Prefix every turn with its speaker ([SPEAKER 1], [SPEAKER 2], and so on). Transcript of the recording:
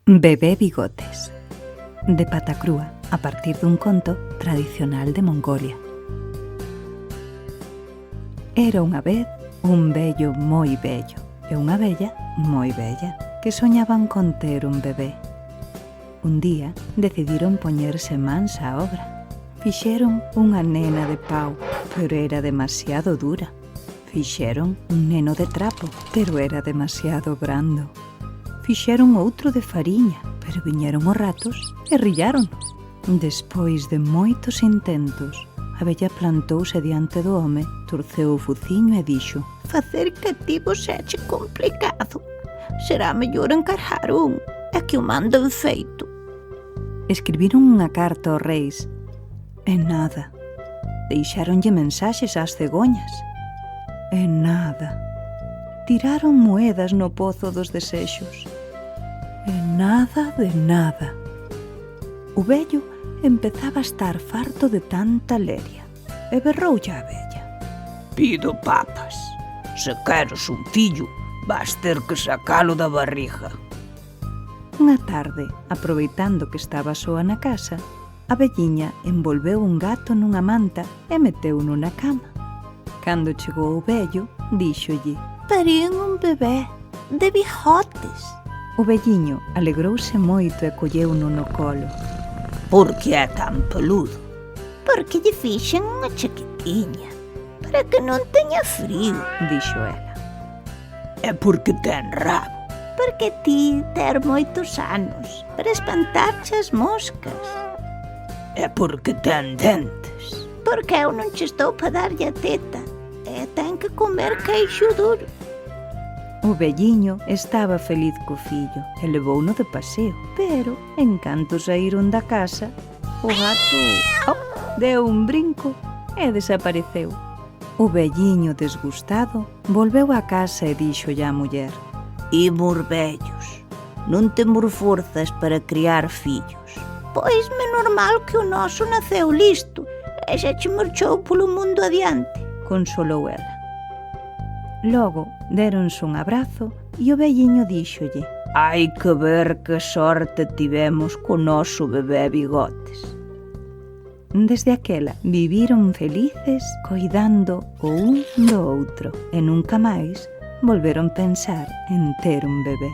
[SPEAKER 1] Bebé Bigotes, de Patacrúa, a partir dun conto tradicional de Mongolia. Era unha vez un vello moi vello e unha vella moi bella que soñaban con ter un bebé. Un día decidiron poñerse mans á obra. Fixeron unha nena de pau, pero era demasiado dura. Fixeron un neno de trapo, pero era demasiado brando. Fixeron outro de fariña, pero viñeron os ratos e rillaron. Despois de moitos intentos, a vella plantouse diante do home, torceu o fuciño e dixo:
[SPEAKER 2] Facer cativos éche complicado. Será mellor encargar un, e que o manden feito.
[SPEAKER 1] Escribiron unha carta aos reis, e nada. Deixáronlle mensaxes ás cegoñas, e nada. Tiraron moedas no pozo dos desexos, e nada de nada. O vello empezaba a estar farto de tanta leria, e berroulle a vella:
[SPEAKER 3] Pido papas. Se queres un fillo, vas ter que sacalo da barriga.
[SPEAKER 1] Unha tarde, aproveitando que estaba soa na casa, a velliña envolveu un gato nunha manta e meteuno na cama. Cando chegou o vello, díxolle:
[SPEAKER 2] Parín un bebé de bigotes.
[SPEAKER 1] O velliño alegrouse moito e colleuno no colo.
[SPEAKER 3] Por que é tan peludo?
[SPEAKER 2] Porque lle fixen unha chaquetiña para que non teña frío,
[SPEAKER 1] dixo ela.
[SPEAKER 3] É porque ten rabo.
[SPEAKER 2] Porque ti ter moitos anos para espantarche as moscas.
[SPEAKER 3] É porque ten dentes.
[SPEAKER 2] Porque eu non che estou para darlle a teta e ten que comer queixo duro.
[SPEAKER 1] O velliño estaba feliz co fillo e levouno de paseo, pero, en canto saíron da casa, o gato deu un brinco e desapareceu. O velliño, desgustado, volveu á casa e díxolle á muller:
[SPEAKER 2] Imos vellos, non temos forzas para criar fillos. Pois menos mal que o noso naceu listo e xa che marchou polo mundo adiante,
[SPEAKER 1] consolou ela. Logo déronse un abrazo e o velliño díxolle:
[SPEAKER 3] Hai que ver que sorte tivemos co noso bebé Bigotes.
[SPEAKER 1] Desde aquela viviron felices coidando o un do outro e nunca máis volveron pensar en ter un bebé.